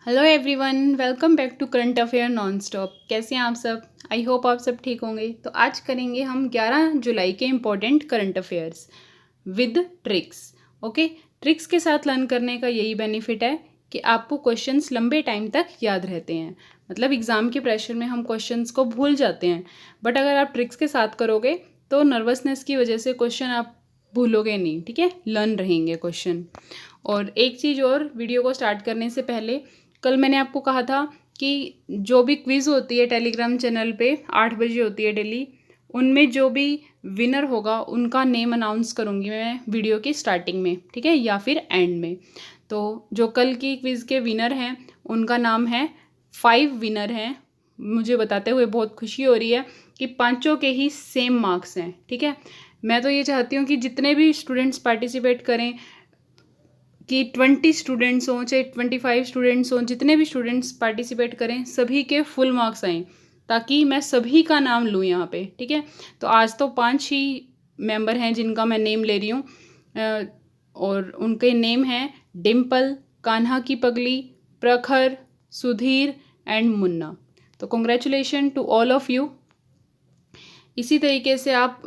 Hello everyone, welcome back to current affair non stop. कैसे हैं आप सब? आई होप आप सब ठीक होंगे। तो आज करेंगे हम 11 जुलाई के important current affairs with tricks. Okay, tricks के साथ लर्न करने का यही बेनिफिट है कि आपको क्वेश्चंस लंबे टाइम तक याद रहते हैं। मतलब एग्ज़ाम के प्रेशर में हम क्वेश्चंस को भूल जाते हैं, बट अगर आप ट्रिक्स के साथ करोगे तो नर्वसनेस की वजह से क्वेश्चन आप भूलोगे नहीं। ठीक है, लर्न रहेंगे क्वेश्चन। और एक चीज़ और, वीडियो को स्टार्ट करने से पहले, कल मैंने आपको कहा था कि जो भी क्विज़ होती है टेलीग्राम चैनल पे 8 बजे होती है डेली, उनमें जो भी विनर होगा उनका नेम अनाउंस करूँगी मैं वीडियो की स्टार्टिंग में, ठीक है, या फिर एंड में। तो जो कल की क्विज़ के विनर हैं उनका नाम है, 5 विनर हैं। मुझे बताते हुए बहुत खुशी हो रही है कि पांचों के ही सेम मार्क्स हैं। ठीक है, मैं तो ये चाहती हूँ कि जितने भी स्टूडेंट्स पार्टिसिपेट करें, कि 20 स्टूडेंट्स हों चाहे 25 स्टूडेंट्स हों, जितने भी स्टूडेंट्स पार्टिसिपेट करें सभी के फुल मार्क्स आएँ, ताकि मैं सभी का नाम लूँ यहाँ पे। ठीक है, तो आज तो 5 ही मेंबर हैं जिनका मैं नेम ले रही हूँ, और उनके नेम हैं डिम्पल, कान्हा की पगली, प्रखर, सुधीर एंड मुन्ना। तो congratulation to all of you. इसी तरीके से आप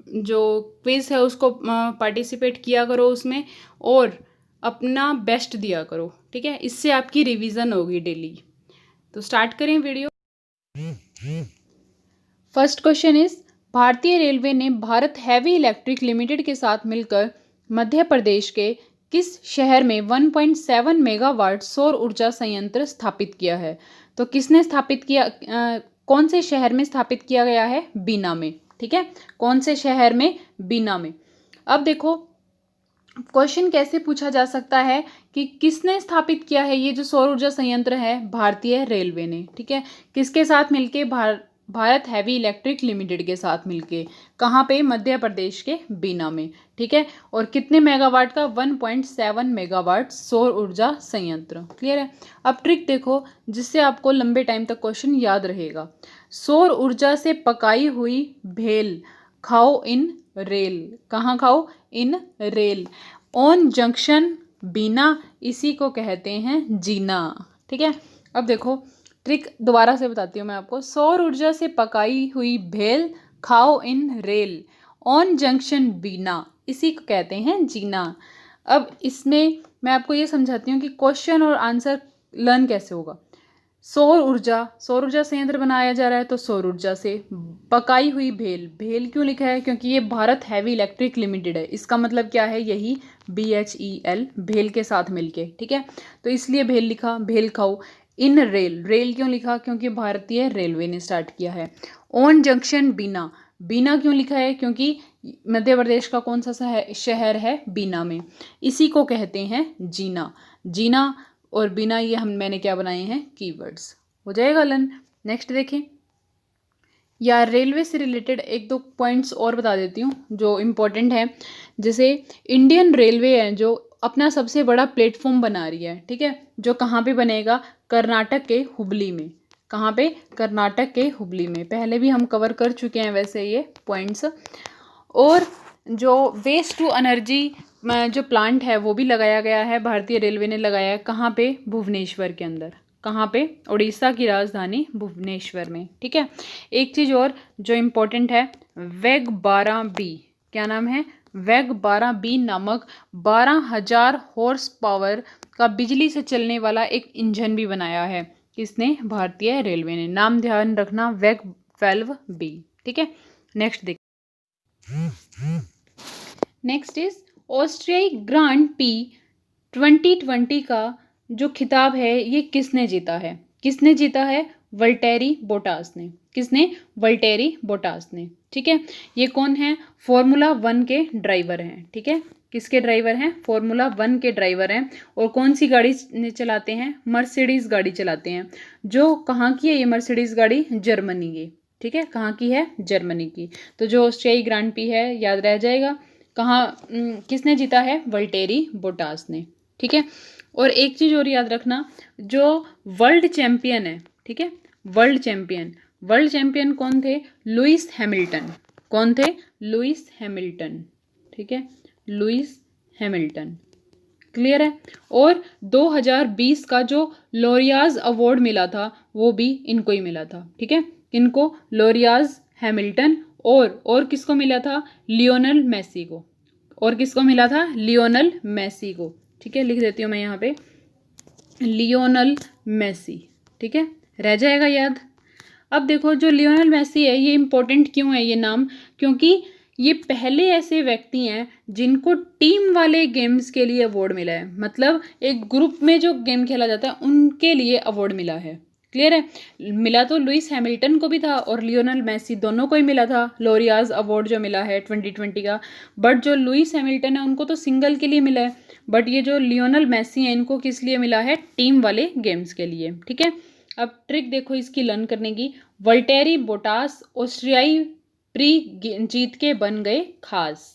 जो क्विज़ है उसको पार्टिसिपेट किया करो उसमें, और अपना बेस्ट दिया करो। ठीक है, इससे आपकी रिवीजन होगी डेली। तो स्टार्ट करें वीडियो। फर्स्ट क्वेश्चन इज, भारतीय रेलवे ने भारत हैवी इलेक्ट्रिक लिमिटेड के साथ मिलकर मध्य प्रदेश के किस शहर में 1.7 मेगावाट सौर ऊर्जा संयंत्र स्थापित किया है? तो किसने स्थापित किया, कौन से शहर में स्थापित किया गया है? बीना में। ठीक है, कौन से शहर में? बीना में। अब देखो क्वेश्चन कैसे पूछा जा सकता है कि किसने स्थापित किया है ये जो सौर ऊर्जा संयंत्र है? भारतीय रेलवे ने। ठीक है, किसके साथ मिलके? भारत हैवी इलेक्ट्रिक लिमिटेड के साथ मिलके। कहाँ पे? मध्य प्रदेश के बीना में। ठीक है, और कितने मेगावाट का? 1.7 मेगावाट सौर ऊर्जा संयंत्र। क्लियर है? अब ट्रिक देखो जिससे आपको लंबे टाइम तक क्वेश्चन याद रहेगा। सौर ऊर्जा से पकाई हुई भेल खाओ इन रेल। कहाँ खाओ? इन रेल। ऑन जंक्शन बीना, इसी को कहते हैं जीना। ठीक है, अब देखो ट्रिक दोबारा से बताती हूँ मैं आपको। सौर ऊर्जा से पकाई हुई भेल खाओ इन रेल, ऑन जंक्शन बीना, इसी को कहते हैं जीना। अब इसमें मैं आपको ये समझाती हूँ कि क्वेश्चन और आंसर लर्न कैसे होगा। सौर ऊर्जा संयंत्र बनाया जा रहा है, तो सौर ऊर्जा से पकाई हुई भेल। भेल क्यों लिखा है? क्योंकि ये भारत हैवी इलेक्ट्रिक लिमिटेड है। इसका मतलब क्या है? यही BHEL, भेल के साथ मिलके। ठीक है, तो इसलिए भेल लिखा। भेल खाओ इन रेल। रेल क्यों लिखा? क्योंकि भारतीय रेलवे ने स्टार्ट किया है। ऑन जंक्शन बीना। बीना क्यों लिखा है? क्योंकि मध्य प्रदेश का कौन सा शहर है? बीना में। इसी को कहते हैं जीना। जीना और बिना, ये मैंने क्या बनाए हैं? कीवर्ड्स। हो जाएगा लर्न। नेक्स्ट देखें, या रेलवे से रिलेटेड एक दो पॉइंट्स और बता देती हूँ जो इम्पोर्टेंट है। जैसे इंडियन रेलवे है जो अपना सबसे बड़ा प्लेटफॉर्म बना रही है। ठीक है, जो कहाँ पे बनेगा? कर्नाटक के हुबली में। कहाँ पे? कर्नाटक के हुबली में। पहले भी हम कवर कर चुके हैं वैसे ये पॉइंट्स। और जो वेस्ट टू एनर्जी जो प्लांट है वो भी लगाया गया है, भारतीय रेलवे ने लगाया है। कहाँ पे? भुवनेश्वर के अंदर। कहाँ पे? उड़ीसा की राजधानी भुवनेश्वर में। ठीक है, एक चीज़ और जो इम्पोर्टेंट है, वेग 12B। क्या नाम है? वेग 12B नामक 12,000 हॉर्स पावर का बिजली से चलने वाला एक इंजन भी बनाया है। किसने? भारतीय रेलवे ने। नाम ध्यान रखना, वेग 12B। ठीक है, नेक्स्ट देख। नेक्स्ट इज, ऑस्ट्रियाई ग्रांड पी 2020 का जो खिताब है ये किसने जीता है? किसने जीता है? वल्टेरी बोटास ने। किसने? वल्टेरी बोटास ने। ठीक है, ये कौन है? फॉर्मूला 1 के ड्राइवर हैं। ठीक है, किसके ड्राइवर हैं? फॉर्मूला 1 के ड्राइवर हैं। और कौन सी गाड़ी चलाते हैं? मर्सिडीज गाड़ी चलाते हैं। जो कहाँ की है ये मर्सिडीज गाड़ी? जर्मनी की। ठीक है, कहाँ की है? जर्मनी की। तो जो ऑस्ट्रियाई ग्रांड पी है याद रह जाएगा। कहाँ, किसने जीता है? वल्टेरी बोटास ने। ठीक है, और एक चीज़ और याद रखना, जो वर्ल्ड चैंपियन है, ठीक है, वर्ल्ड चैंपियन कौन थे? Lewis Hamilton. कौन थे? Lewis Hamilton. ठीक है, लुइस हैमिल्टन। क्लियर है। और 2020 का जो लोरियाज अवार्ड मिला था वो भी इनको ही मिला था, ठीक है। इनको लोरियाज हैमिल्टन और किसको मिला था, लियोनल मेसी को। और किसको मिला था, लियोनल मेसी को, ठीक है। लिख देती हूँ मैं यहाँ पे लियोनल मेसी, ठीक है, रह जाएगा याद। अब देखो जो लियोनल मेसी है ये इंपॉर्टेंट क्यों है ये नाम, क्योंकि ये पहले ऐसे व्यक्ति हैं जिनको टीम वाले गेम्स के लिए अवार्ड मिला है, मतलब एक ग्रुप में जो गेम खेला जाता है उनके लिए अवार्ड मिला है। क्लियर है। मिला तो लुइस हैमिल्टन को भी था और लियोनल मेसी दोनों को ही मिला था लोरियाज अवार्ड जो मिला है 2020 का। बट जो लुइस हैमिल्टन है उनको तो सिंगल के लिए मिला है, बट ये जो लियोनल मेसी है इनको किस लिए मिला है, टीम वाले गेम्स के लिए, ठीक है। अब ट्रिक देखो इसकी लर्न करने की। वल्टेरी बोटास ऑस्ट्रियाई प्री जीत के बन गए खास।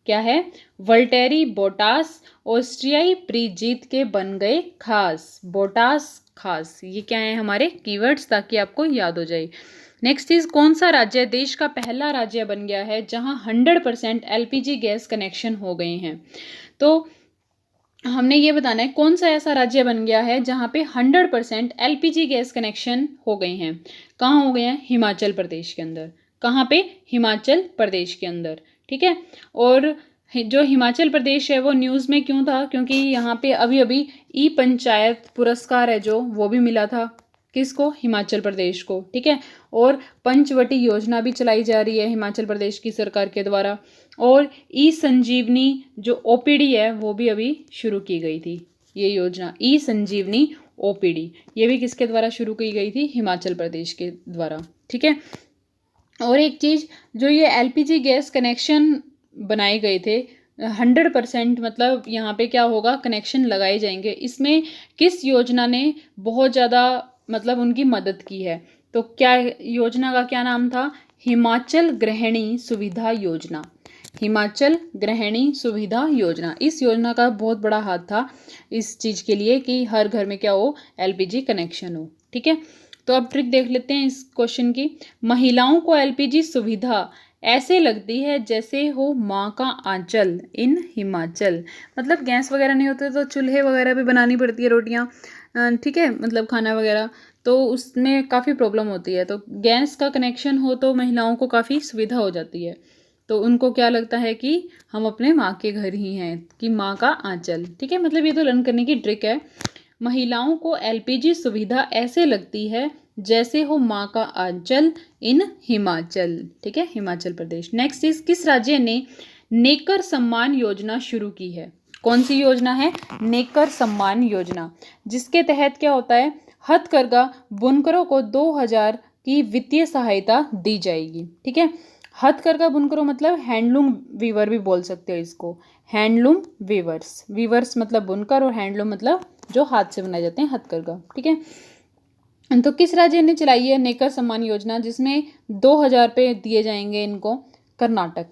क्या है, वल्टेरी बोटास ऑस्ट्रियाई प्री जीत के बन गए खास। बोटास खास, ये क्या है हमारे कीवर्ड्स, ताकि आपको याद हो जाए। नेक्स्ट इज कौन सा राज्य देश का पहला राज्य बन गया है जहां 100% एलपीजी गैस कनेक्शन हो गए हैं। तो हमने ये बताना है कौन सा ऐसा राज्य बन गया है जहाँ पे 100% एलपीजी गैस कनेक्शन हो गए हैं। कहाँ हो गए हैं, हिमाचल प्रदेश के अंदर। कहाँ पे, हिमाचल प्रदेश के अंदर, ठीक है। और जो हिमाचल प्रदेश है वो न्यूज़ में क्यों था, क्योंकि यहाँ पे अभी अभी ई पंचायत पुरस्कार है जो वो भी मिला था, किसको, हिमाचल प्रदेश को, ठीक है। और पंचवटी योजना भी चलाई जा रही है हिमाचल प्रदेश की सरकार के द्वारा। और ई संजीवनी जो ओपीडी है वो भी अभी शुरू की गई थी, ये योजना ई संजीवनी ओपीडी, ये भी किसके द्वारा शुरू की गई थी, हिमाचल प्रदेश के द्वारा, ठीक है। और एक चीज़, जो ये एलपीजी गैस कनेक्शन बनाए गए थे 100%, मतलब यहाँ पे क्या होगा, कनेक्शन लगाए जाएंगे, इसमें किस योजना ने बहुत ज़्यादा मतलब उनकी मदद की है। तो क्या योजना का क्या नाम था, हिमाचल गृहिणी सुविधा योजना। हिमाचल गृहिणी सुविधा योजना, इस योजना का बहुत बड़ा हाथ था इस चीज़ के लिए कि हर घर में क्या हो, एलपीजी कनेक्शन हो, ठीक है। तो अब ट्रिक देख लेते हैं इस क्वेश्चन की। महिलाओं को एलपीजी सुविधा ऐसे लगती है जैसे हो माँ का आंचल इन हिमाचल। मतलब गैस वगैरह नहीं होते तो चूल्हे वगैरह भी बनानी पड़ती है रोटियाँ, ठीक है, मतलब खाना वगैरह, तो उसमें काफ़ी प्रॉब्लम होती है। तो गैस का कनेक्शन हो तो महिलाओं को काफ़ी सुविधा हो जाती है। तो उनको क्या लगता है कि हम अपने माँ के घर ही हैं, कि माँ का आंचल, ठीक है। मतलब ये तो लर्न करने की ट्रिक है। महिलाओं को एलपीजी सुविधा ऐसे लगती है जैसे हो माँ का आंचल इन हिमाचल, ठीक है, हिमाचल प्रदेश। नेक्स्ट इज किस राज्य ने नेकर सम्मान योजना शुरू की है। कौन सी योजना है, नेकर सम्मान योजना, जिसके तहत क्या होता है, हथकरघा बुनकरों को 2000 की वित्तीय सहायता दी जाएगी, ठीक है। हथकरघा बुनकरों मतलब हैंडलूम वीवर भी बोल सकते हो इसको, हैंडलूम वीवर्स। वीवर्स मतलब बुनकर और हैंडलूम मतलब जो हाथ से बनाए जाते हैं हथकरघा, ठीक है। तो किस राज्य ने चलाई है नेकर सम्मान योजना, जिसमें 2000 रुपये दिए जाएंगे इनको, कर्नाटक।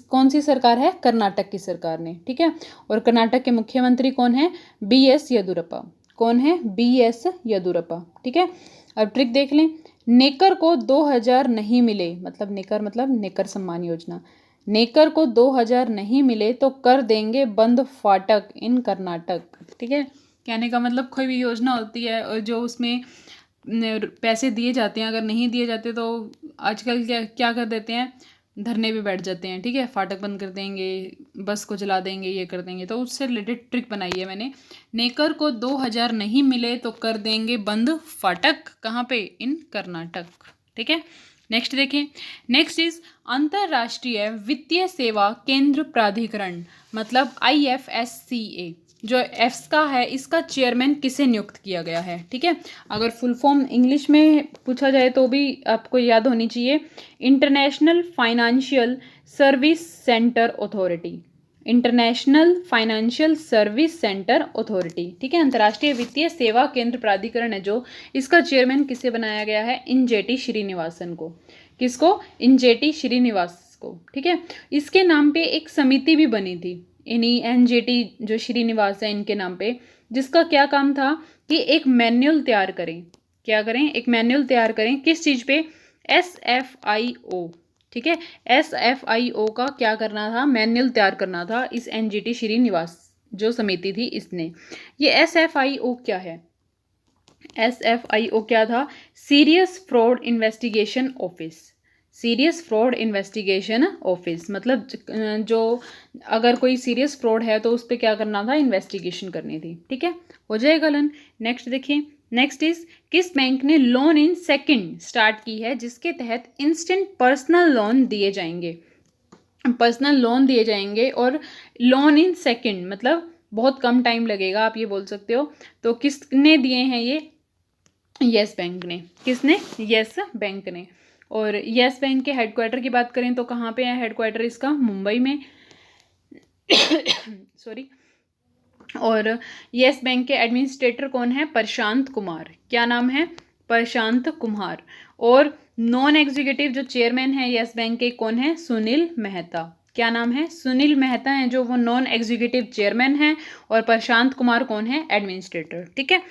कौन सी सरकार है, कर्नाटक की सरकार ने, ठीक है। और कर्नाटक के मुख्यमंत्री कौन है, BS येदुरप्पा। कौन है, BS येदुरप्पा, ठीक है। अब ट्रिक देख लें। नेकर को 2000 नहीं मिले, मतलब नेकर मतलब नेकर सम्मान योजना, नेकर को 2000 नहीं मिले तो कर देंगे बंद फाटक इन कर्नाटक, ठीक है। कहने का मतलब कोई भी योजना होती है और जो उसमें पैसे दिए जाते हैं, अगर नहीं दिए जाते तो आजकल क्या क्या कर देते हैं, धरने पे बैठ जाते हैं, ठीक है, फाटक बंद कर देंगे, बस को जला देंगे, ये कर देंगे। तो उससे रिलेटेड ट्रिक बनाई है मैंने। नेकर को 2000 नहीं मिले तो कर देंगे बंद फाटक, कहाँ पे, इन कर्नाटक, ठीक है। नेक्स्ट देखें। नेक्स्ट इज अंतर्राष्ट्रीय वित्तीय सेवा केंद्र प्राधिकरण, मतलब IFSCA, जो एफ्स का है, इसका चेयरमैन किसे नियुक्त किया गया है, ठीक है। अगर फुल फॉर्म इंग्लिश में पूछा जाए तो भी आपको याद होनी चाहिए, international financial service centre authority, international financial service centre authority, ठीक है। अंतर्राष्ट्रीय वित्तीय सेवा केंद्र प्राधिकरण है जो, इसका चेयरमैन किसे बनाया गया है, इंजेटी श्रीनिवासन को। किसको, इंजेटी श्रीनिवास को, ठीक है। इसके नाम पे एक समिति भी बनी थी, इन्हीं NJT जो श्रीनिवास है इनके नाम पे, जिसका क्या काम था कि एक मैनुअल तैयार करें। क्या करें, एक मैनुअल तैयार करें, किस चीज़ पे, SFIO, ठीक है। SFIO का क्या करना था, मैनुअल तैयार करना था इस NJT श्रीनिवास जो समिति थी इसने। ये SFIO क्या है? SFIO क्या था? Serious fraud investigation office. Serious fraud investigation office मतलब जो अगर कोई सीरियस फ्रॉड है तो उस पर क्या करना था? इन्वेस्टिगेशन करनी थी। ठीक है, हो जाएगा लन। नेक्स्ट देखिए, नेक्स्ट इज किस बैंक ने लोन इन सेकंड स्टार्ट की है जिसके तहत इंस्टेंट पर्सनल लोन दिए जाएंगे? पर्सनल लोन दिए जाएंगे और लोन इन सेकंड मतलब बहुत कम टाइम लगेगा, आप ये बोल सकते हो। तो किसने दिए हैं ये? यस बैंक ने। किसने? यस बैंक ने। और यस बैंक के हेडक्वार्टर की बात करें तो कहाँ पे है हेडक्वार्टर इसका? मुंबई में। सॉरी। और यस बैंक के एडमिनिस्ट्रेटर कौन है? प्रशांत कुमार। क्या नाम है? प्रशांत कुमार। और नॉन एग्जीक्यूटिव जो चेयरमैन है यस बैंक के कौन है? सुनील मेहता। क्या नाम है? सुनील मेहता है जो वो नॉन एग्जीक्यूटिव चेयरमैन है। और प्रशांत कुमार कौन है? एडमिनिस्ट्रेटर। ठीक है,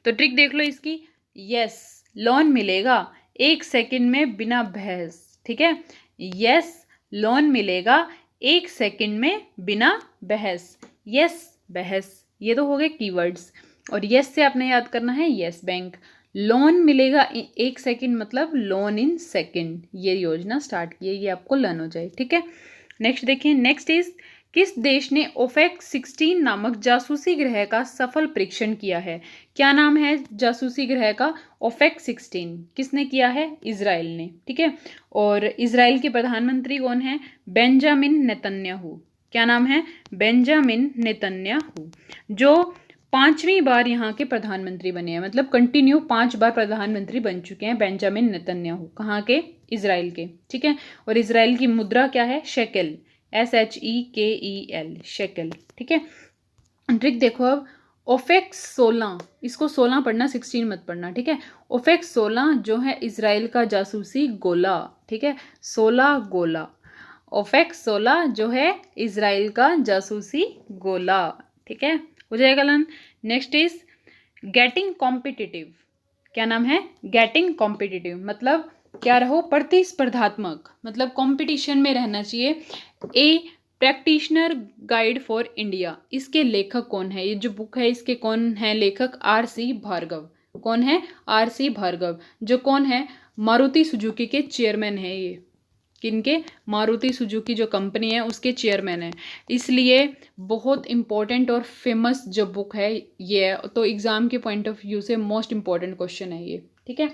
तो ट्रिक देख लो इसकी। यस, लोन मिलेगा 1 सेकंड में बिना बहस। ठीक है, यस, लोन मिलेगा 1 सेकंड में बिना बहस। यस, बहस, ये तो हो गए कीवर्ड्स। और यस से आपने याद करना है यस बैंक। लोन मिलेगा 1 सेकंड मतलब लोन इन सेकंड, ये योजना स्टार्ट की है, ये आपको लर्न हो जाए। ठीक है, नेक्स्ट देखिए, नेक्स्ट इज किस देश ने ओफेक 16 नामक जासूसी ग्रह का सफल परीक्षण किया है? क्या नाम है जासूसी ग्रह का? ओफेक 16 किसने किया है? इजराइल ने। ठीक है, और इजराइल के प्रधानमंत्री कौन है? Benjamin Netanyahu. क्या नाम है? बेंजामिन नेतन्याहू, जो 5वीं बार यहाँ के प्रधानमंत्री बने हैं, मतलब कंटिन्यू 5 बार प्रधानमंत्री बन चुके हैं बेंजामिन नेतन्याहू। कहाँ के? इजराइल के। ठीक है, और इजराइल की मुद्रा क्या है? Shekel, SHEKEL, shekel. ठीक है, ट्रिक देखो अब। ओफेक 16, इसको 16 पढ़ना, 16 मत पढ़ना। ठीक है, ओफेक 16 जो है इजराइल का जासूसी गोला। ठीक है, 16 गोला। ओफेक 16 जो है इजराइल का जासूसी गोला। ठीक है, हो जाएगा लन। Next is getting competitive. क्या नाम है? गेटिंग कॉम्पिटिटिव मतलब क्या रहो? प्रतिस्पर्धात्मक, मतलब कंपटीशन में रहना चाहिए। ए प्रैक्टिशनर गाइड फॉर इंडिया, इसके लेखक कौन है? ये जो बुक है इसके कौन है लेखक? RC भार्गव। कौन है? RC भार्गव, जो कौन है? मारुति सुजुकी के चेयरमैन है ये। किनके? मारुति सुजुकी जो कंपनी है उसके चेयरमैन है, इसलिए बहुत इंपॉर्टेंट और फेमस जो बुक है ये, तो एग्जाम के पॉइंट ऑफ व्यू से मोस्ट इंपॉर्टेंट क्वेश्चन है ये। ठीक है,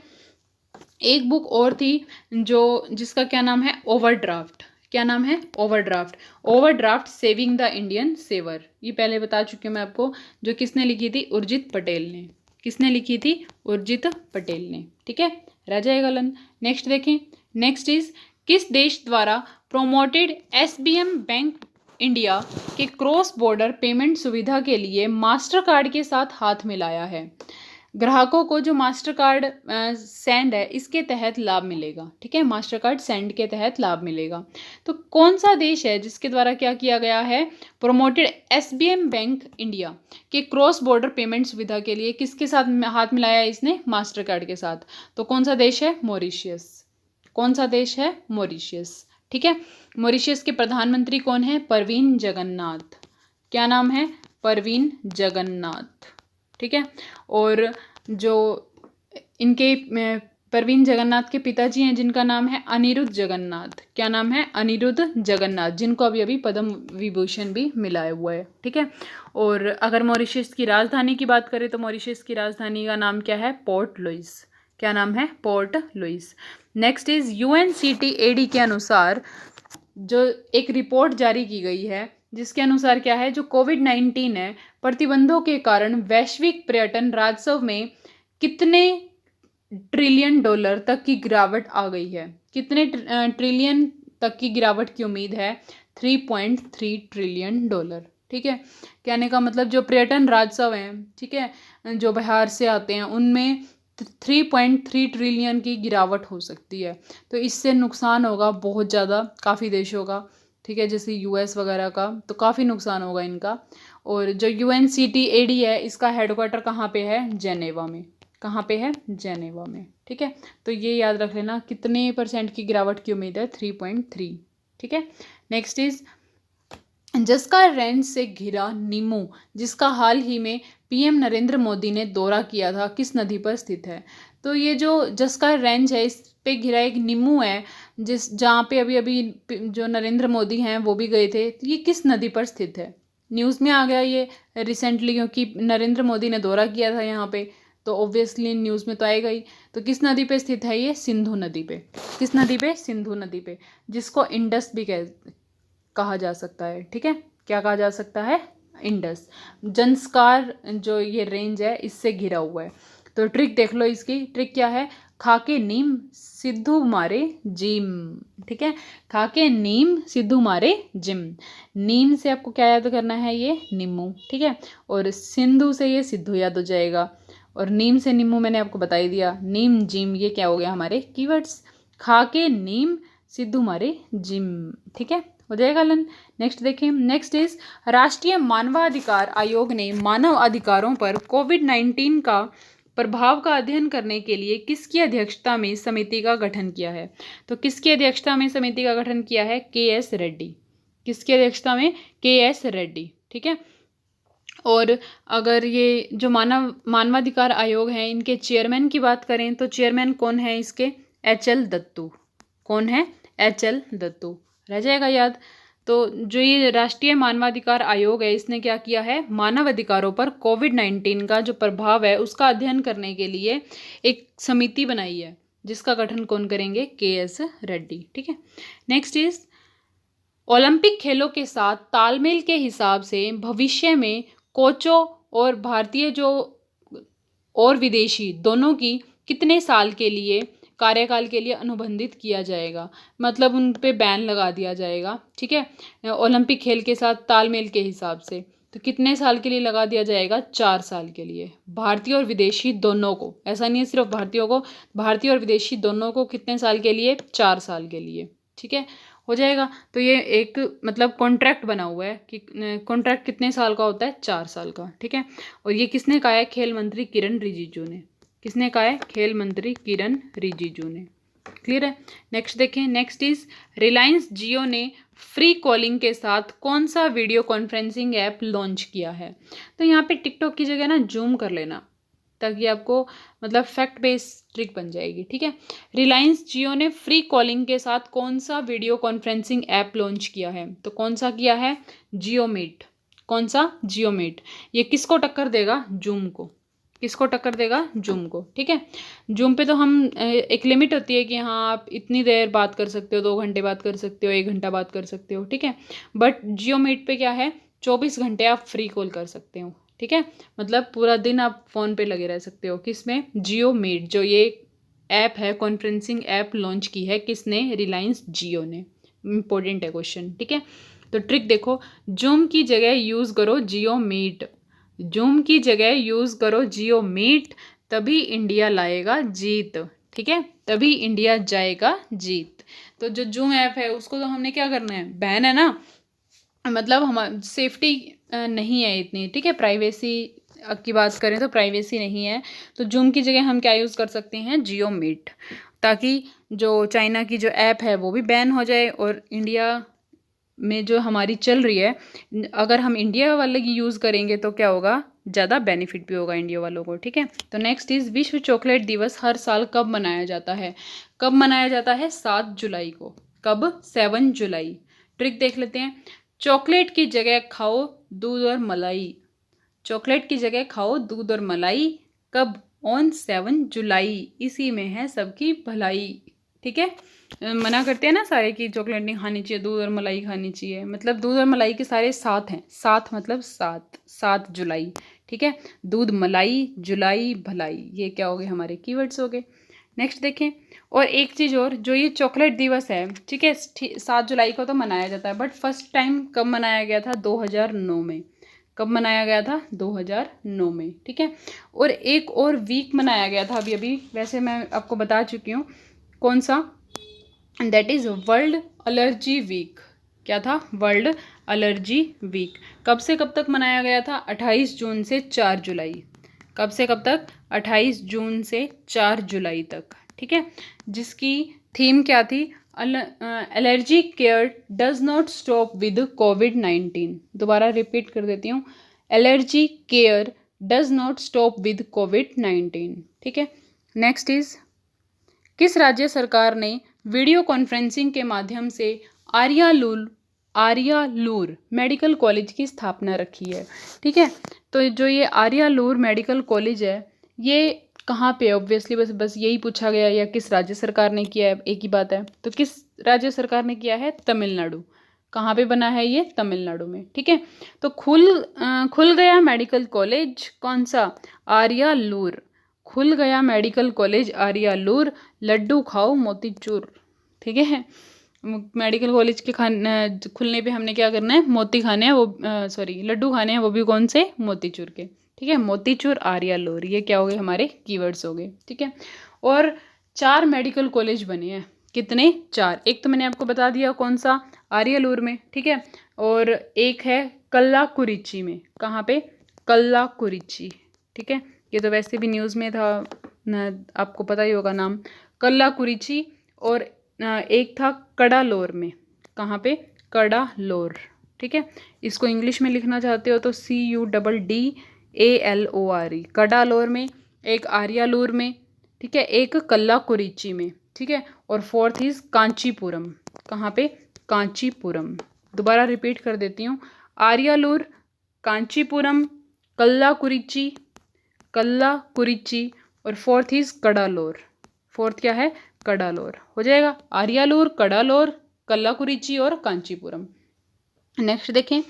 एक बुक और थी जो जिसका क्या नाम है? ओवरड्राफ्ट। क्या नाम है? Overdraft. Overdraft saving the Indian saver, ये पहले बता चुकी हूँ मैं आपको। जो किसने लिखी थी? उर्जित पटेल ने। किसने लिखी थी? उर्जित पटेल ने। ठीक है, रह जाएगा लन। नेक्स्ट देखें, नेक्स्ट इज किस देश द्वारा प्रोमोटेड SBM बैंक इंडिया के क्रॉस बॉर्डर पेमेंट सुविधा के लिए मास्टर कार्ड के साथ हाथ मिलाया है? ग्राहकों को जो मास्टर कार्ड सेंड है इसके तहत लाभ मिलेगा। ठीक है, मास्टर कार्ड सेंड के तहत लाभ मिलेगा। तो कौन सा देश है जिसके द्वारा क्या किया गया है? प्रोमोटेड SBM बैंक इंडिया के क्रॉस बॉर्डर पेमेंट सुविधा के लिए किसके साथ हाथ मिलाया इसने? मास्टर कार्ड के साथ। तो कौन सा देश है? मॉरिशियस। कौन सा देश है? मॉरिशियस। ठीक है, मॉरिशियस के प्रधानमंत्री कौन है? प्रवीण जगन्नाथ। क्या नाम है? प्रवीण जगन्नाथ। ठीक है, और जो इनके प्रवीण जगन्नाथ के पिताजी हैं जिनका नाम है अनिरुद्ध जगन्नाथ। क्या नाम है? अनिरुद्ध जगन्नाथ, जिनको अभी अभी पद्म विभूषण भी मिला हुआ है। ठीक है, और अगर मॉरिशस की राजधानी की बात करें तो मॉरिशस की राजधानी का नाम क्या है? Port Louis. क्या नाम है? Port Louis. Next is UNCTAD के अनुसार जो एक रिपोर्ट जारी की गई है जिसके अनुसार क्या है? जो कोविड-19 है, प्रतिबंधों के कारण वैश्विक पर्यटन राजस्व में कितने ट्रिलियन डॉलर तक की गिरावट आ गई है? कितने ट्रिलियन तक की गिरावट की उम्मीद है? 3.3 ट्रिलियन डॉलर। ठीक है, कहने का मतलब जो पर्यटन राजस्व हैं, ठीक है, जो बाहर से आते हैं उनमें 3.3 ट्रिलियन की गिरावट हो सकती है। तो इससे नुकसान होगा बहुत ज़्यादा काफ़ी देशों का। ठीक है, जैसे US वगैरह का, तो काफ़ी नुकसान होगा इनका। और जो UNCTAD है इसका हेडक्वार्टर कहाँ पे है? जेनेवा में। कहाँ पे है? जेनेवा में। ठीक है, तो ये याद रख लेना कितने % की गिरावट की उम्मीद है? 3.3। ठीक है, नेक्स्ट इज जस्का रेंज से घिरा निम्मू, जिसका हाल ही में पीएम नरेंद्र मोदी ने दौरा किया था, किस नदी पर स्थित है? तो ये जो जस्का रेंज है, इस पे घिरा एक निम्मू है, जहाँ पे अभी अभी जो नरेंद्र मोदी हैं वो भी गए थे। तो ये किस नदी पर स्थित है? न्यूज़ में आ गया ये रिसेंटली, क्योंकि नरेंद्र मोदी ने दौरा किया था यहाँ पे, तो ऑब्वियसली न्यूज़ में तो आएगा ही। तो किस नदी पे स्थित है ये? सिंधु नदी पे। किस नदी पे? सिंधु नदी पे, जिसको इंडस भी कहा जा सकता है। ठीक है, क्या कहा जा सकता है? इंडस। जंस्कार जो ये रेंज है इससे घिरा हुआ है। तो ट्रिक देख लो, इसकी ट्रिक क्या है? खाके नीम सिद्धू मारे जिम। ठीक है, खाके नीम सिद्धू मारे जिम। नीम से आपको क्या याद करना है? ये निम्मू। ठीक है, और सिंधु से ये सिद्धू याद हो जाएगा, और नीम से निम्मू मैंने आपको बता ही दिया। नीम जिम ये क्या हो गया हमारे कीवर्ड्स। खाके नीम सिद्धू मारे जिम। ठीक है, हो जाएगा लन। नेक्स्ट देखें, नेक्स्ट इज राष्ट्रीय मानवाधिकार आयोग ने मानव अधिकारों पर कोविड-19 का प्रभाव का अध्ययन करने के लिए किसकी अध्यक्षता में समिति का गठन किया है? तो किसकी अध्यक्षता में समिति का गठन किया है? के.एस. रेड्डी। किसकी अध्यक्षता में? के.एस. रेड्डी। ठीक है, और अगर ये जो मानवाधिकार आयोग है, इनके चेयरमैन की बात करें तो चेयरमैन कौन है इसके? एच.एल. दत्तू। कौन है? एच.एल. दत्तू। रह जाएगा याद। तो जो ये राष्ट्रीय मानवाधिकार आयोग है, इसने क्या किया है? मानव अधिकारों पर कोविड-19 का जो प्रभाव है उसका अध्ययन करने के लिए एक समिति बनाई है, जिसका गठन कौन करेंगे? के.एस. रेड्डी। ठीक है, नेक्स्ट इज ओलंपिक खेलों के साथ तालमेल के हिसाब से भविष्य में कोचों और भारतीय जो और विदेशी दोनों की कितने साल के लिए कार्यकाल के लिए अनुबंधित किया जाएगा? मतलब उन पे बैन लगा दिया जाएगा। ठीक है, ओलंपिक खेल के साथ तालमेल के हिसाब से तो कितने साल के लिए लगा दिया जाएगा? 4 साल के लिए। भारतीय और विदेशी दोनों को, ऐसा नहीं है सिर्फ भारतीयों को, भारतीय और विदेशी दोनों को कितने साल के लिए? 4 साल के लिए। ठीक है, हो जाएगा। तो ये एक मतलब कॉन्ट्रैक्ट बना हुआ है कि कॉन्ट्रैक्ट कितने साल का होता है? 4 साल का। ठीक है, और ये किसने कहा है? खेल मंत्री किरण रिजिजू ने। किसने कहा है? खेल मंत्री किरण रिजिजू ने। क्लियर है? नेक्स्ट देखें, नेक्स्ट इज रिलायंस जियो ने फ्री कॉलिंग के साथ कौन सा वीडियो कॉन्फ्रेंसिंग ऐप लॉन्च किया है? तो यहाँ पे टिकटॉक की जगह ना जूम कर लेना, ताकि आपको मतलब फैक्ट बेस्ड ट्रिक बन जाएगी। ठीक है, रिलायंस जियो ने फ्री कॉलिंग के साथ कौन सा वीडियो कॉन्फ्रेंसिंग ऐप लॉन्च किया है? तो कौन सा किया है? जियो मीट। कौन सा? जियो मीट। ये किसको टक्कर देगा? जूम को। किसको टक्कर देगा? जूम को। ठीक है, जूम पे तो हम एक लिमिट होती है कि हाँ आप इतनी देर बात कर सकते हो, 2 घंटे बात कर सकते हो, 1 घंटा बात कर सकते हो। ठीक है, बट जियो मीट पे क्या है? 24 घंटे आप फ्री कॉल कर सकते हो। ठीक है, मतलब पूरा दिन आप फ़ोन पे लगे रह सकते हो। किस में? जियो मीट। जो ये ऐप है, कॉन्फ्रेंसिंग ऐप लॉन्च की है किसने? रिलायंस जियो ने। इम्पोर्टेंट है क्वेश्चन। ठीक है, तो ट्रिक देखो, जूम की जगह यूज़ करो जियो मीट। जूम की जगह यूज़ करो जियो मीट, तभी इंडिया लाएगा जीत। ठीक है, तभी इंडिया जाएगा जीत। तो जो जूम ऐप है उसको तो हमने क्या करना है? बैन है ना, मतलब हम सेफ्टी नहीं है इतनी। ठीक है, प्राइवेसी की बात करें तो प्राइवेसी नहीं है, तो जूम की जगह हम क्या यूज़ कर सकते हैं? जियो मीट, ताकि जो चाइना की जो ऐप है वो भी बैन हो जाए, और इंडिया में जो हमारी चल रही है, अगर हम इंडिया वाले की यूज़ करेंगे तो क्या होगा? ज़्यादा बेनिफिट भी होगा इंडिया वालों को। ठीक है, तो नेक्स्ट इज़ विश्व चॉकलेट दिवस हर साल कब मनाया जाता है? कब मनाया जाता है? 7 जुलाई को। कब? 7 जुलाई। ट्रिक देख लेते हैं, चॉकलेट की जगह खाओ दूध और मलाई। चॉकलेट की जगह खाओ दूध और मलाई। कब? ऑन 7 जुलाई। इसी में है सबकी भलाई। ठीक है, मना करते हैं ना सारे कि चॉकलेट नहीं खानी चाहिए, दूध और मलाई खानी चाहिए, मतलब दूध और मलाई के सारे साथ हैं। साथ मतलब 7 जुलाई। ठीक है, दूध, मलाई, जुलाई, भलाई, ये क्या हो गए? हमारे कीवर्ड्स हो गए। नेक्स्ट देखें, और एक चीज़ और, जो ये चॉकलेट दिवस है, ठीक है, 7 जुलाई को तो मनाया जाता है, बट फर्स्ट टाइम कब मनाया गया था? 2009 में। कब मनाया गया था? 2009 में। ठीक है, और एक और वीक मनाया गया था अभी अभी, वैसे मैं आपको बता चुकी हूँ कौन सा, that is world allergy week. क्या था? World allergy week. कब से कब तक मनाया गया था? 28 जून से 4 जुलाई। कब से कब तक? 28 जून से 4 जुलाई तक। ठीक है, जिसकी थीम क्या थी? Allergy care does not stop with कोविड-19। दोबारा रिपीट कर देती हूँ, allergy care does not stop with कोविड-19। ठीक है। नेक्स्ट इज, किस राज्य सरकार ने वीडियो कॉन्फ्रेंसिंग के माध्यम से आर्यालूर मेडिकल कॉलेज की स्थापना रखी है। ठीक है। तो जो ये आर्यालूर मेडिकल कॉलेज है, ये कहाँ पे? ऑब्वियसली बस यही पूछा गया, या किस राज्य सरकार ने किया है, एक ही बात है। तो किस राज्य सरकार ने किया है? तमिलनाडु। कहाँ पे बना है ये? तमिलनाडु में। ठीक है। तो खुल गया मेडिकल कॉलेज कौन सा? आर्यालूर। खुल गया मेडिकल कॉलेज आर्यालूर, लड्डू खाओ मोतीचूर। ठीक है। मेडिकल कॉलेज के खुलने पे हमने क्या करना है? मोती खाने हैं, वो सॉरी लड्डू खाने हैं, वो भी कौन से? मोतीचूर के। ठीक है। मोतीचूर, आर्यालूर, ये क्या हो गए? हमारे कीवर्ड्स हो गए। ठीक है। और 4 मेडिकल कॉलेज बने हैं। कितने? 4। एक तो मैंने आपको बता दिया कौन सा? आर्यालूर में। ठीक है। और एक है कल्लाकुरिची में। कहाँ पे? कल्लाकुरिची। ठीक है। ये तो वैसे भी न्यूज़ में था आपको पता ही होगा नाम, कल्लाकुरिची। और एक था कडालोर में। कहाँ पे? कडालोर। ठीक है। इसको इंग्लिश में लिखना चाहते हो तो CUDDALORE, कडालोर में। एक आर्यालूर में। ठीक है। एक कल्लाकुरिची में। ठीक है। और 4th इज कांचीपुरम। कहाँ पे? कांचीपुरम। दोबारा रिपीट कर देती हूँ, आर्यालूर, कांचीपुरम, कल्लाकुरिची और 4th इज कडालोर। 4th क्या है? कडालोर। हो जाएगा आर्यालूर, कडालोर, कल्लाकुरिची और कांचीपुरम। नेक्स्ट देखें।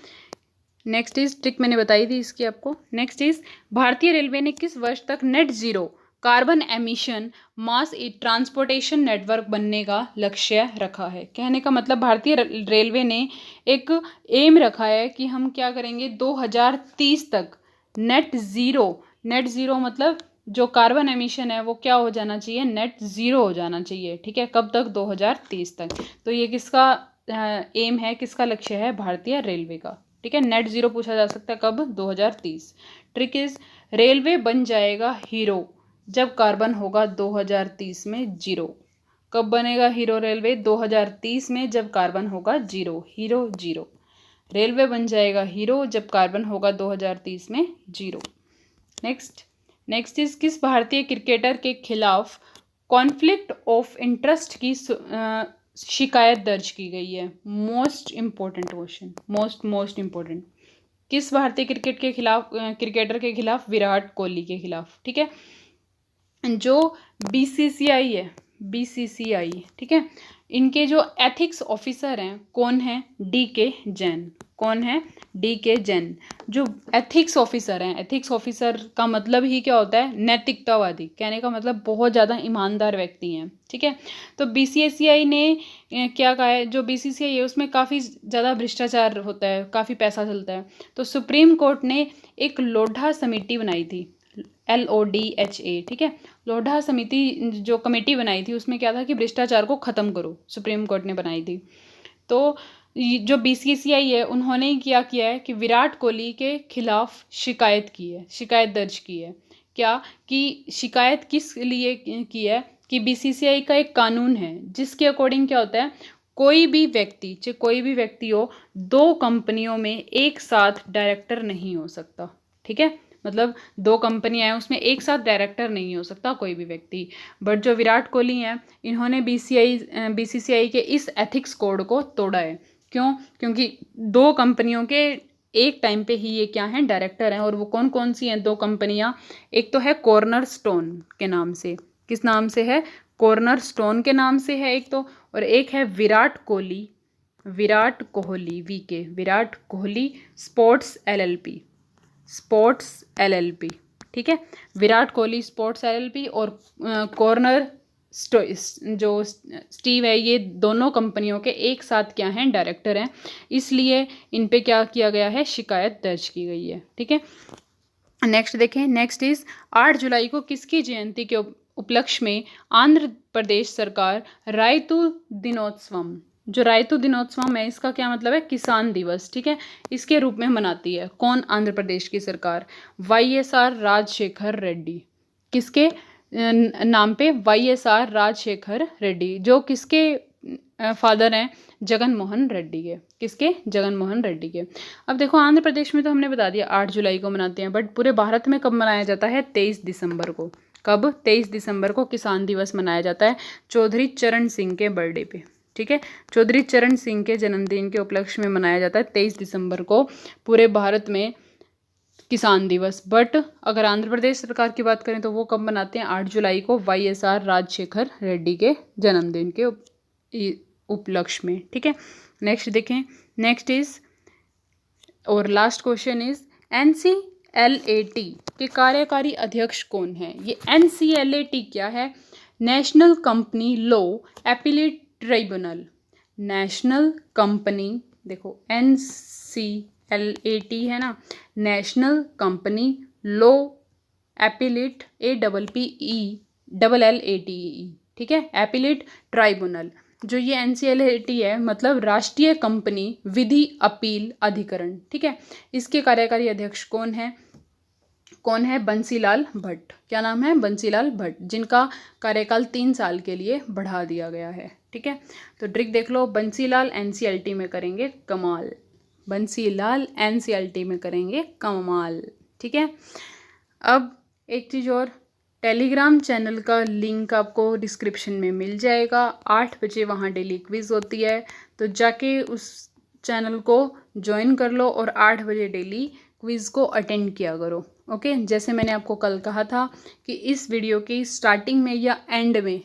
नेक्स्ट इज, ट्रिक मैंने बताई थी इसकी आपको। नेक्स्ट इज, भारतीय रेलवे ने किस वर्ष तक नेट जीरो कार्बन एमिशन मास ट्रांसपोर्टेशन नेटवर्क बनने का लक्ष्य रखा है? कहने का मतलब भारतीय रेलवे ने एक एम रखा है कि हम क्या करेंगे, 2030 तक नेट ज़ीरो मतलब जो कार्बन एमिशन है वो क्या हो जाना चाहिए? नेट ज़ीरो हो जाना चाहिए। ठीक है। कब तक? 2030 तक। तो ये किसका एम है, किसका लक्ष्य है? भारतीय रेलवे का। ठीक है। नेट ज़ीरो पूछा जा सकता है कब? 2030। ट्रिक इज, रेलवे बन जाएगा हीरो जब कार्बन होगा 2030 में जीरो। कब बनेगा हीरो रेलवे? 2030 में, जब कार्बन होगा जीरो। Hero zero. रेलवे बन जाएगा हीरो जब कार्बन होगा 2030 में जीरो। नेक्स्ट इज, किस भारतीय क्रिकेटर के खिलाफ कॉन्फ्लिक्ट ऑफ इंटरेस्ट की शिकायत दर्ज की गई है? Most important question, most important. किस भारतीय क्रिकेटर के खिलाफ? विराट कोहली के खिलाफ। ठीक है। जो बीसीसीआई है, ठीक है, इनके जो एथिक्स ऑफिसर हैं कौन है? DK जैन। कौन है? DK जैन। जो एथिक्स ऑफिसर हैं, एथिक्स ऑफिसर का मतलब ही क्या होता है? नैतिकतावादी। कहने का मतलब बहुत ज़्यादा ईमानदार व्यक्ति हैं। ठीक है। तो BCCI ने क्या कहा है? जो BCCI है उसमें काफ़ी ज़्यादा भ्रष्टाचार होता है, काफ़ी पैसा चलता है। तो सुप्रीम कोर्ट ने एक लोढ़ा समिति बनाई थी, LODHA। ठीक है। लोढ़ा समिति जो कमेटी बनाई थी उसमें क्या था कि भ्रष्टाचार को ख़त्म करो, सुप्रीम कोर्ट ने बनाई थी। तो जो BCCI है उन्होंने क्या किया है कि विराट कोहली के खिलाफ शिकायत दर्ज की है। क्या कि शिकायत किस लिए की है? कि BCCI का एक कानून है जिसके अकॉर्डिंग क्या होता है, कोई भी व्यक्ति हो, 2 कंपनियों में एक साथ डायरेक्टर नहीं हो सकता। ठीक है। मतलब 2 कंपनियां हैं उसमें एक साथ डायरेक्टर नहीं हो सकता कोई भी व्यक्ति। बट जो विराट कोहली हैं इन्होंने BCCI के इस एथिक्स कोड को तोड़ा है। क्यों? क्योंकि 2 कंपनियों के एक टाइम पे ही ये क्या हैं? डायरेक्टर हैं। और वो कौन कौन सी हैं 2 कंपनियां? एक तो है कॉर्नरस्टोन के नाम से। किस नाम से है? कॉर्नरस्टोन के नाम से है एक तो। और एक है विराट कोहली विराट कोहली स्पोर्ट्स LLP। ठीक है। विराट कोहली स्पोर्ट्स LLP और कॉर्नर जो स्टीव है, ये दोनों कंपनियों के एक साथ क्या हैं? डायरेक्टर हैं। इसलिए इन पे क्या किया गया है? शिकायत दर्ज की गई है। ठीक है। नेक्स्ट देखें। नेक्स्ट इज, 8 जुलाई को किसकी जयंती के उपलक्ष्य में आंध्र प्रदेश सरकार रायतु दिनोत्सवम, जो रायतु दिनोत्सवम है इसका क्या मतलब है? किसान दिवस। ठीक है। इसके रूप में मनाती है। कौन? आंध्र प्रदेश की सरकार। YSR राजशेखर रेड्डी। किसके नाम पे? YSR राजशेखर रेड्डी। जो किसके फादर हैं जगन मोहन रेड्डी के। किसके? जगन मोहन रेड्डी के। अब देखो आंध्र प्रदेश में तो हमने बता दिया 8 जुलाई को मनाते हैं, बट पूरे भारत में कब मनाया जाता है? 23 दिसंबर को। कब? 23 दिसंबर को किसान दिवस मनाया जाता है, चौधरी चरण सिंह के बर्थडे पे। ठीक है, चौधरी चरण सिंह के जन्मदिन के उपलक्ष्य में मनाया जाता है 23 दिसंबर को पूरे भारत में किसान दिवस। बट अगर आंध्र प्रदेश सरकार की बात करें तो वो कब मनाते हैं? 8 जुलाई को, YSR राजशेखर रेड्डी के जन्मदिन के उपलक्ष्य में। ठीक है, नेक्स्ट देखें। नेक्स्ट इज और लास्ट क्वेश्चन इज NCLAT के कार्यकारी अध्यक्ष कौन है? ये NCLAT क्या है? National company law appellate tribunal. National company, देखो NCLAT है ना, national company law appellate APPELLATE। ठीक है, एपीलेट ट्राइब्यूनल। जो ये NCLAT है मतलब राष्ट्रीय कंपनी विधि अपील अधिकरण। ठीक है, इसके कार्यकारी अध्यक्ष कौन है? कौन है? बंसीलाल भट्ट। क्या नाम है? बंसीलाल भट्ट, जिनका कार्यकाल 3 साल के लिए बढ़ा दिया गया है। ठीक है, तो ट्रिक देख लो, बंसीलाल NCLT में करेंगे कमाल, बंसीलाल NCLT में करेंगे कमाल। ठीक है, अब एक चीज़ और, टेलीग्राम चैनल का लिंक आपको डिस्क्रिप्शन में मिल जाएगा। 8 बजे वहाँ डेली क्विज़ होती है, तो जाके उस चैनल को ज्वाइन कर लो और 8 बजे डेली क्विज़ को अटेंड किया करो। ओके, जैसे मैंने आपको कल कहा था कि इस वीडियो की स्टार्टिंग में या एंड में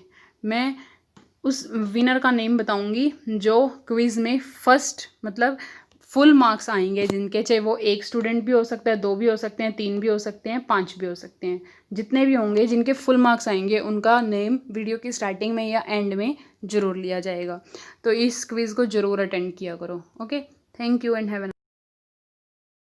मैं उस विनर का नेम बताऊंगी जो क्विज़ में फर्स्ट मतलब फुल मार्क्स आएंगे जिनके, चाहे वो 1 स्टूडेंट भी हो सकता है, 2 भी हो सकते हैं, 3 भी हो सकते हैं, 5 भी हो सकते हैं, जितने भी होंगे जिनके फुल मार्क्स आएंगे उनका नेम वीडियो की स्टार्टिंग में या एंड में ज़रूर लिया जाएगा। तो इस क्विज़ को ज़रूर अटेंड किया करो। Okay, thank you and have a